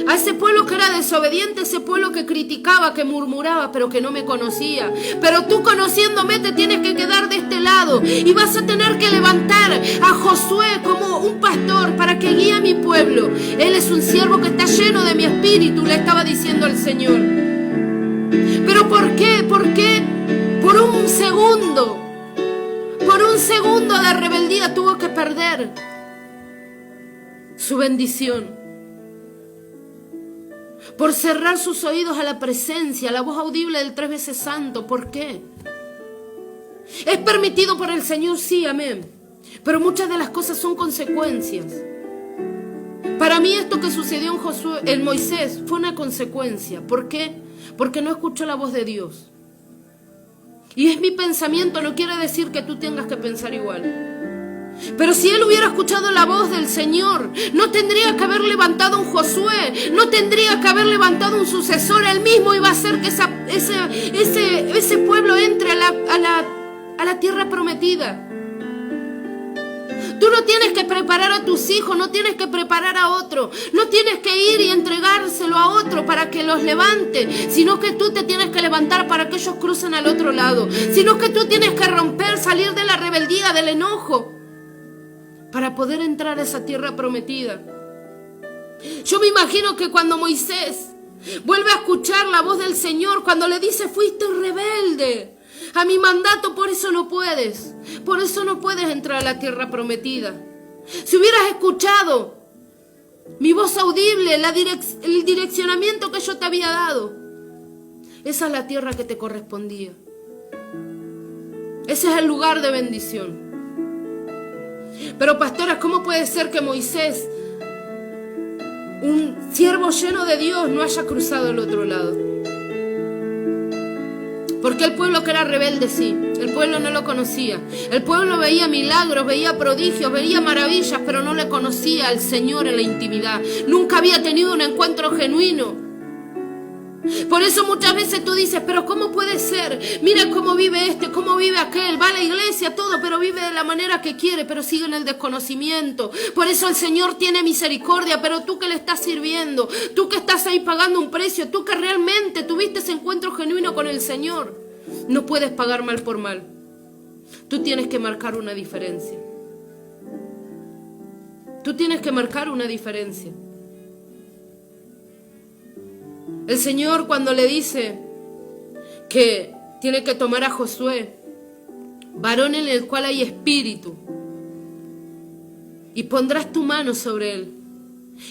a ese pueblo que era desobediente, ese pueblo que criticaba, que murmuraba, pero que no me conocía. Pero tú, conociéndome, te tienes que quedar de este lado y vas a tener que levantar a Josué como un pastor para que guíe a mi pueblo. Él es un siervo que está lleno de mi espíritu, le estaba diciendo al Señor. ¿Pero por qué? ¿Por qué? Por un segundo de rebeldía tuvo que perder su bendición. Por cerrar sus oídos a la presencia, a la voz audible del 3 veces santo. ¿Por qué? ¿Es permitido por el Señor? Sí, amén. Pero muchas de las cosas son consecuencias. Para mí esto que sucedió en Moisés fue una consecuencia. ¿Por qué? Porque no escuchó la voz de Dios. Y es mi pensamiento, no quiere decir que tú tengas que pensar igual. Pero si él hubiera escuchado la voz del Señor, no tendría que haber levantado un Josué, no tendría que haber levantado un sucesor. Él mismo iba a hacer que ese pueblo entre a la tierra prometida. Tú no tienes que preparar a tus hijos, no tienes que preparar a otro, no tienes que ir y entregárselo a otro para que los levante, sino que tú te tienes que levantar para que ellos crucen al otro lado, sino que tú tienes que romper, salir de la rebeldía, del enojo, para poder entrar a esa tierra prometida. Yo me imagino que cuando Moisés vuelve a escuchar la voz del Señor, cuando le dice: fuiste rebelde a mi mandato, por eso no puedes entrar a la tierra prometida. Si hubieras escuchado mi voz audible, el direccionamiento que yo te había dado, esa es la tierra que te correspondía. Ese es el lugar de bendición. Pero pastora, ¿cómo puede ser que Moisés, un siervo lleno de Dios, no haya cruzado al otro lado? Porque el pueblo que era rebelde, sí, el pueblo no lo conocía. El pueblo veía milagros, veía prodigios, veía maravillas, pero no le conocía al Señor en la intimidad. Nunca había tenido un encuentro genuino. Por eso muchas veces tú dices: pero ¿cómo puede ser? Mira cómo vive este, cómo vive aquel, va a la iglesia, todo, pero vive de la manera que quiere, pero sigue en el desconocimiento. Por eso el Señor tiene misericordia. Pero tú que le estás sirviendo, tú que estás ahí pagando un precio, tú que realmente tuviste ese encuentro genuino con el Señor, no puedes pagar mal por mal. Tú tienes que marcar una diferencia. Tú tienes que marcar una diferencia. El Señor, cuando le dice que tiene que tomar a Josué, varón en el cual hay espíritu, y pondrás tu mano sobre él,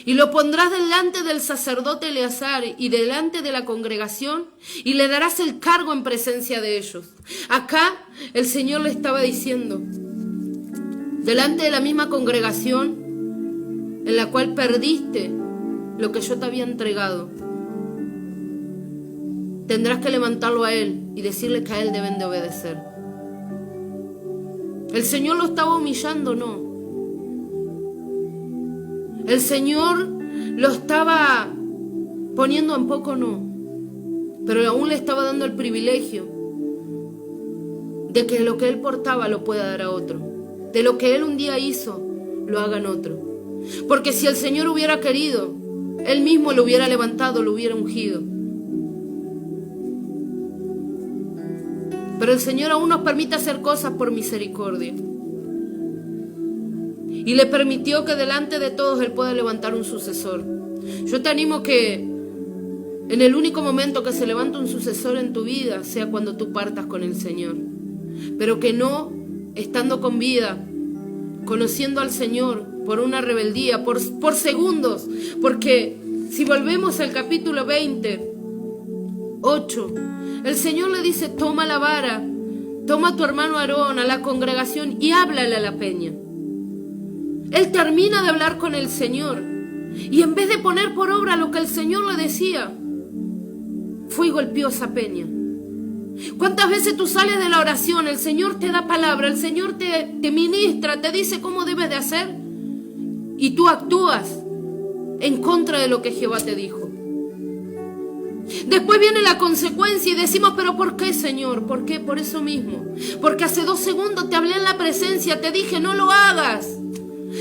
y lo pondrás delante del sacerdote Eleazar y delante de la congregación, y le darás el cargo en presencia de ellos. Acá el Señor le estaba diciendo, delante de la misma congregación en la cual perdiste lo que yo te había entregado, tendrás que levantarlo a él y decirle que a él deben de obedecer. ¿El Señor lo estaba humillando? No. ¿El Señor lo estaba poniendo en poco? No. Pero aún le estaba dando el privilegio de que lo que él portaba lo pueda dar a otro. De lo que él un día hizo, lo hagan otro. Porque si el Señor hubiera querido, él mismo lo hubiera levantado, lo hubiera ungido. Pero el Señor aún nos permite hacer cosas por misericordia. Y le permitió que delante de todos Él pueda levantar un sucesor. Yo te animo que en el único momento que se levanta un sucesor en tu vida sea cuando tú partas con el Señor. Pero que no, estando con vida, conociendo al Señor por una rebeldía, por segundos. Porque Si volvemos al capítulo 20, 8, el Señor le dice, toma la vara, toma a tu hermano Aarón, a la congregación y háblale a la peña. Él termina de hablar con el Señor y en vez de poner por obra lo que el Señor le decía, fue y golpeó esa peña. ¿Cuántas veces tú sales de la oración, el Señor te da palabra, el Señor te ministra, te dice cómo debes de hacer y tú actúas en contra de lo que Jehová te dijo? Después viene la consecuencia y decimos, pero ¿por qué, Señor? ¿Por qué? Por eso mismo. Porque hace 2 segundos te hablé en la presencia, te dije, no lo hagas.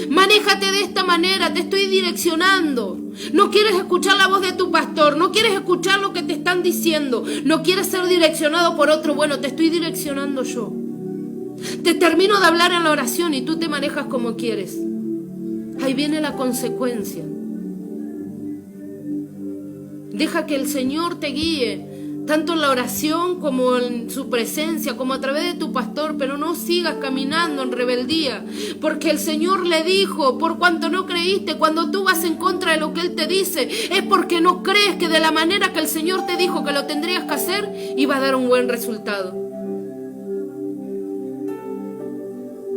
Manéjate de esta manera, te estoy direccionando. No quieres escuchar la voz de tu pastor, no quieres escuchar lo que te están diciendo, no quieres ser direccionado por otro. Bueno, te estoy direccionando yo. Te termino de hablar en la oración y tú te manejas como quieres. Ahí viene la consecuencia. Deja que el Señor te guíe, tanto en la oración como en su presencia, como a través de tu pastor, pero no sigas caminando en rebeldía, porque el Señor le dijo, por cuanto no creíste, cuando tú vas en contra de lo que Él te dice, es porque no crees que de la manera que el Señor te dijo que lo tendrías que hacer, iba a dar un buen resultado.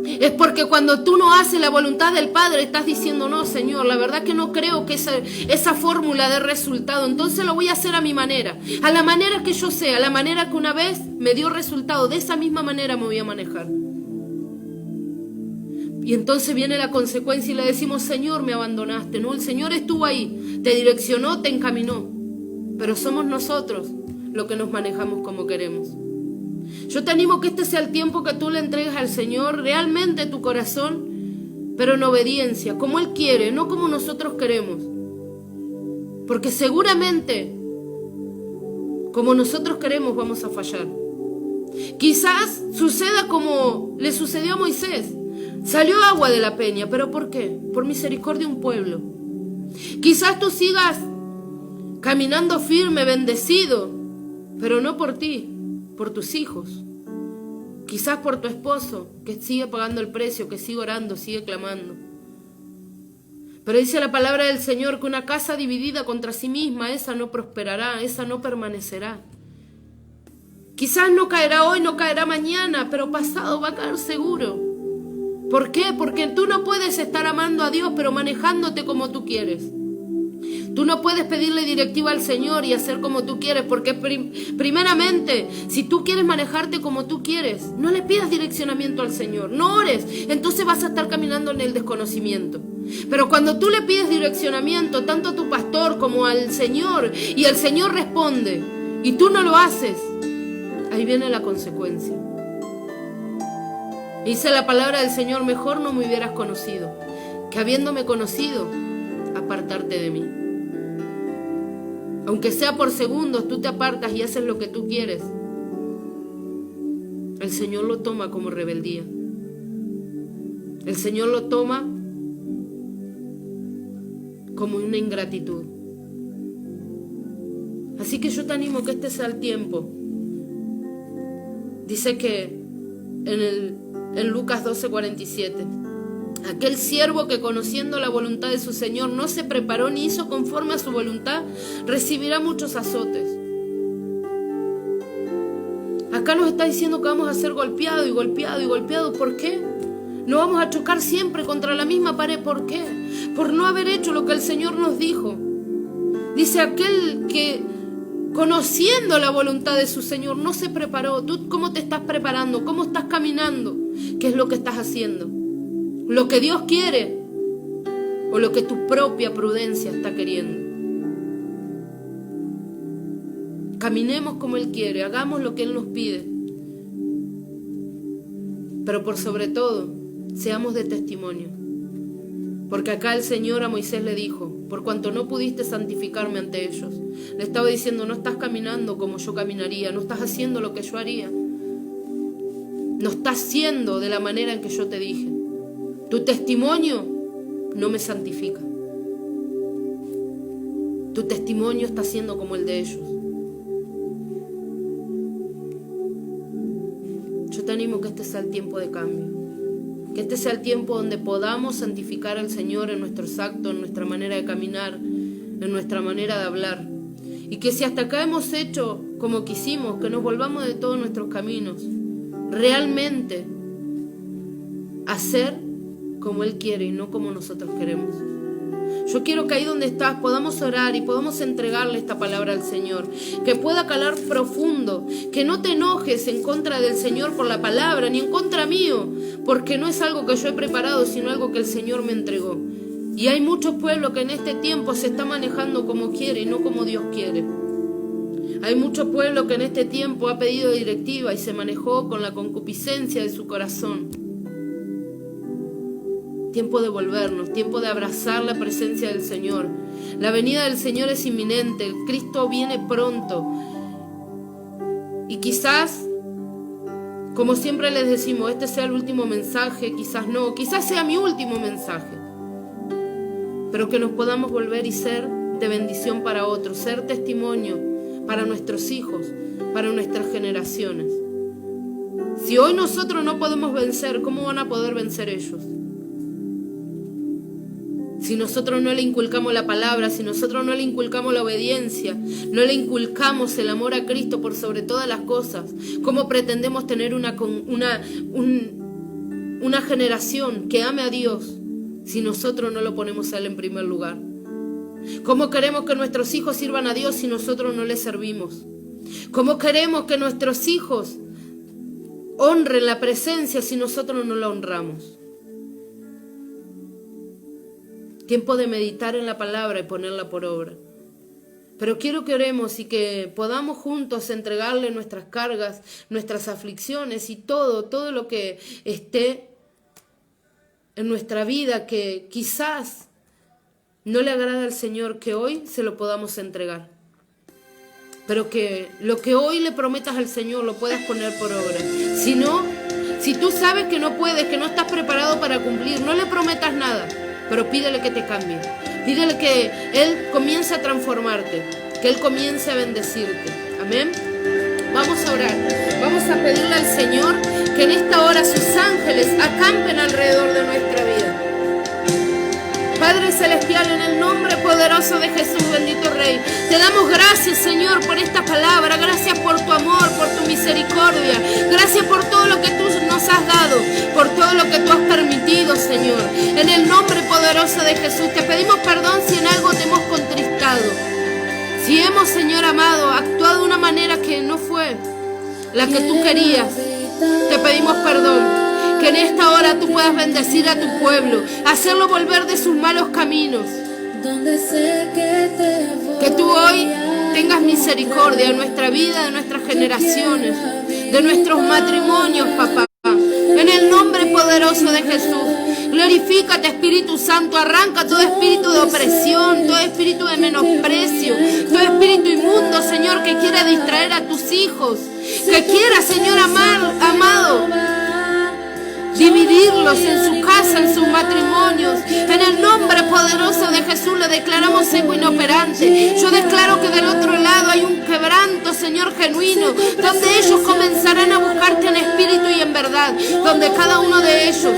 Es porque cuando tú no haces la voluntad del Padre, estás diciendo, no, Señor, la verdad que no creo que esa fórmula dé resultado, entonces lo voy a hacer a mi manera, a la manera que yo sé, a la manera que una vez me dio resultado, de esa misma manera me voy a manejar. Y entonces viene la consecuencia y le decimos, Señor, me abandonaste. No, el Señor estuvo ahí, te direccionó, te encaminó, pero somos nosotros los que nos manejamos como queremos. Yo te animo que este sea el tiempo que tú le entregues al Señor realmente tu corazón, pero en obediencia, como Él quiere, no como nosotros queremos. Porque seguramente, como nosotros queremos, vamos a fallar. Quizás suceda como le sucedió a Moisés. Salió agua de la peña, ¿pero por qué? Por misericordia de un pueblo. Quizás tú sigas caminando firme, bendecido, pero no por ti, por tus hijos, quizás por tu esposo que sigue pagando el precio, que sigue orando, sigue clamando. Pero dice la palabra del Señor que una casa dividida contra sí misma, esa no prosperará, esa no permanecerá. Quizás no caerá hoy, no caerá mañana, pero pasado va a caer seguro. ¿Por qué? Porque tú no puedes estar amando a Dios pero manejándote como tú quieres. Tú no puedes pedirle directiva al Señor y hacer como tú quieres, porque primeramente, si tú quieres manejarte como tú quieres, no le pidas direccionamiento al Señor, no ores, entonces vas a estar caminando en el desconocimiento. Pero cuando tú le pides direccionamiento, tanto a tu pastor como al Señor, y el Señor responde, y tú no lo haces, ahí viene la consecuencia. Dice la palabra del Señor, mejor no me hubieras conocido, que habiéndome conocido, apartarte de mí. Aunque sea por segundos, tú te apartas y haces lo que tú quieres. El Señor lo toma como rebeldía. El Señor lo toma como una ingratitud. Así que yo te animo que este sea el tiempo. Dice que en Lucas 12:47, aquel siervo que conociendo la voluntad de su Señor no se preparó ni hizo conforme a su voluntad, recibirá muchos azotes. Acá nos está diciendo que vamos a ser golpeados y golpeados y golpeados. ¿Por qué? No vamos a chocar siempre contra la misma pared. ¿Por qué? Por no haber hecho lo que el Señor nos dijo. Dice aquel que conociendo la voluntad de su Señor no se preparó. ¿Tú cómo te estás preparando? ¿Cómo estás caminando? ¿Qué es lo que estás haciendo? ¿Lo que Dios quiere o lo que tu propia prudencia está queriendo? Caminemos como Él quiere, hagamos lo que Él nos pide, pero por sobre todo, seamos de testimonio. Porque acá el Señor a Moisés le dijo, por cuanto no pudiste santificarme ante ellos, le estaba diciendo, no estás caminando como yo caminaría, no estás haciendo lo que yo haría, no estás siendo de la manera en que yo te dije. Tu testimonio no me santifica. Tu testimonio está siendo como el de ellos. Yo te animo que este sea el tiempo de cambio. Que este sea el tiempo donde podamos santificar al Señor en nuestros actos, en nuestra manera de caminar, en nuestra manera de hablar. Y que si hasta acá hemos hecho como quisimos, que nos volvamos de todos nuestros caminos. Realmente hacer como Él quiere y no como nosotros queremos. Yo quiero que ahí donde estás podamos orar y podamos entregarle esta palabra al Señor, que pueda calar profundo, que no te enojes en contra del Señor por la palabra, ni en contra mío, porque no es algo que yo he preparado, sino algo que el Señor me entregó. Y hay muchos pueblos que en este tiempo se está manejando como quiere y no como Dios quiere. Hay mucho pueblo que en este tiempo ha pedido directiva y se manejó con la concupiscencia de su corazón. Tiempo de volvernos, tiempo de abrazar la presencia del Señor. La venida del Señor es inminente, el Cristo viene pronto. Y quizás, como siempre les decimos, este sea el último mensaje, quizás no, quizás sea mi último mensaje. Pero que nos podamos volver y ser de bendición para otros, ser testimonio para nuestros hijos, para nuestras generaciones. Si hoy nosotros no podemos vencer, ¿cómo van a poder vencer ellos? Si nosotros no le inculcamos la palabra, si nosotros no le inculcamos la obediencia, no le inculcamos el amor a Cristo por sobre todas las cosas, ¿cómo pretendemos tener una generación que ame a Dios si nosotros no lo ponemos a Él en primer lugar? ¿Cómo queremos que nuestros hijos sirvan a Dios si nosotros no les servimos? ¿Cómo queremos que nuestros hijos honren la presencia si nosotros no la honramos? Tiempo de meditar en la palabra y ponerla por obra. Pero quiero que oremos y que podamos juntos entregarle nuestras cargas, nuestras aflicciones y todo lo que esté en nuestra vida que quizás no le agrada al Señor, que hoy se lo podamos entregar. Pero que lo que hoy le prometas al Señor lo puedas poner por obra. Si no, si tú sabes que no puedes, que no estás preparado para cumplir, no le prometas nada. Pero pídele que te cambie, pídele que Él comience a transformarte, que Él comience a bendecirte. Amén. Vamos a orar, vamos a pedirle al Señor que en esta hora sus ángeles acampen alrededor de nuestra vida. Padre Celestial, en el nombre poderoso de Jesús, bendito Rey, te damos gracias, Señor, por esta palabra. Gracias por tu amor, por tu misericordia. Gracias por todo lo que tú nos has dado, por todo lo que tú has permitido, Señor. En el nombre poderoso de Jesús, te pedimos perdón si en algo te hemos contristado. Si hemos, Señor amado, actuado de una manera que no fue la que tú querías, te pedimos perdón. Que en esta hora tú puedas bendecir a tu pueblo, hacerlo volver de sus malos caminos. Que tú hoy tengas misericordia de nuestra vida, de nuestras generaciones, de nuestros matrimonios, papá. En el nombre poderoso de Jesús, glorifícate, Espíritu Santo. Arranca todo espíritu de opresión, todo espíritu de menosprecio, todo espíritu inmundo, Señor, que quiera distraer a tus hijos, que quiera, Señor amado, dividirlos en su casa, en sus matrimonios. En el nombre poderoso de Jesús lo declaramos seco, inoperante. Yo declaro que del otro lado hay un quebranto, Señor, genuino, donde ellos comenzarán a buscarte en espíritu y en verdad, donde cada uno de ellos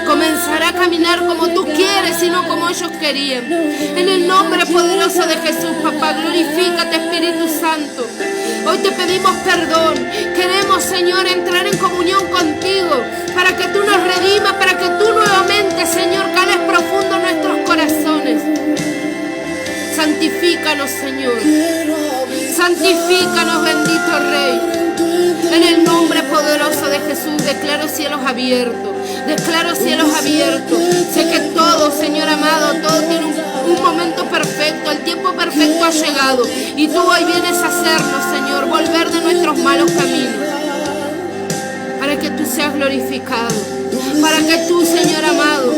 comenzará a caminar como tú quieres y no como ellos querían. En el nombre poderoso de Jesús, papá, glorifícate, Espíritu Santo. Hoy te pedimos perdón. Queremos, Señor, entrar en comunión contigo para que tú nos redimas, para que tú nuevamente, Señor, cales profundo en nuestros corazones. Santifícanos, Señor. Santifícanos, bendito Rey. En el nombre poderoso de Jesús declaro cielos abiertos. Declaro cielos abiertos. Sé que todo, Señor amado, todo tiene un momento perfecto. El tiempo perfecto ha llegado. Y tú hoy vienes a hacernos, Señor, volver de nuestros malos caminos. Para que tú seas glorificado. Para que tú, Señor amado,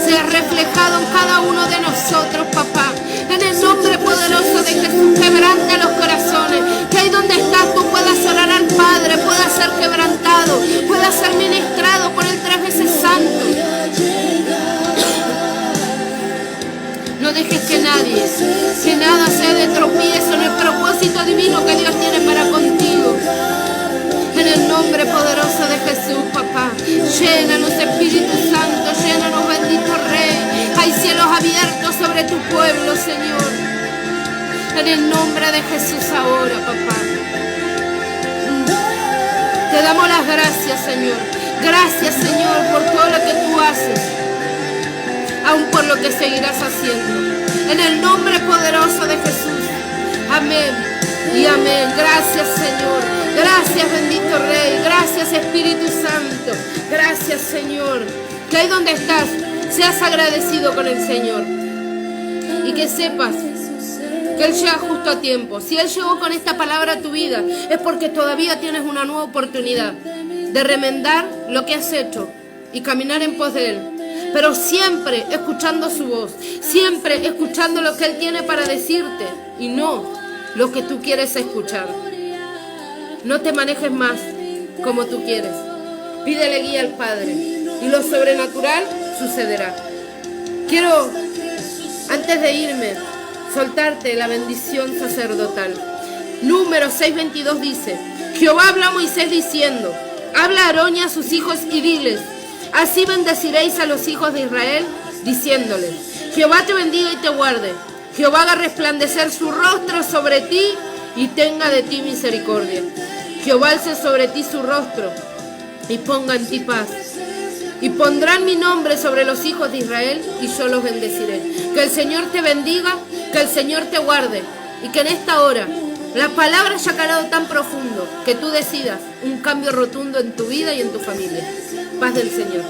seas reflejado en cada uno de nosotros, papá. En el nombre poderoso de Jesús, quebranta los corazones. Que ahí donde estás tú puedas orar al Padre, puedas ser quebrantado, puedas ser ministrado por el 3 veces santo. No dejes que nada sea de tropiezo en el propósito divino que Dios tiene para contigo. En el nombre poderoso de Jesús, papá. Llénanos, Espíritu Santo, llénanos, bendito Rey. Hay cielos abiertos abierto sobre tu pueblo, Señor. En el nombre de Jesús ahora, papá. Te damos las gracias, Señor. Gracias, Señor, por todo lo que tú haces, aún por lo que seguirás haciendo. En el nombre poderoso de Jesús. Amén y amén. Gracias, Señor. Gracias, bendito Rey. Gracias, Espíritu Santo. Gracias, Señor. Que ahí donde estás, seas agradecido con el Señor. Y que sepas que Él llega justo a tiempo. Si Él llegó con esta palabra a tu vida, es porque todavía tienes una nueva oportunidad de remendar lo que has hecho y caminar en pos de Él. Pero siempre escuchando su voz, siempre escuchando lo que Él tiene para decirte y no lo que tú quieres escuchar. No te manejes más como tú quieres. Pídele guía al Padre y lo sobrenatural sucederá. Quiero, antes de irme, soltarte la bendición sacerdotal. Número 6:22 dice: Jehová habló a Moisés diciendo: habla a Aarón y a sus hijos y diles: así bendeciréis a los hijos de Israel, diciéndoles: Jehová te bendiga y te guarde. Jehová haga resplandecer su rostro sobre ti y tenga de ti misericordia. Jehová alce sobre ti su rostro y ponga en ti paz. Y pondrán mi nombre sobre los hijos de Israel y yo los bendeciré. Que el Señor te bendiga, que el Señor te guarde y que en esta hora la palabra haya calado tan profundo que tú decidas un cambio rotundo en tu vida y en tu familia. Paz del Señor.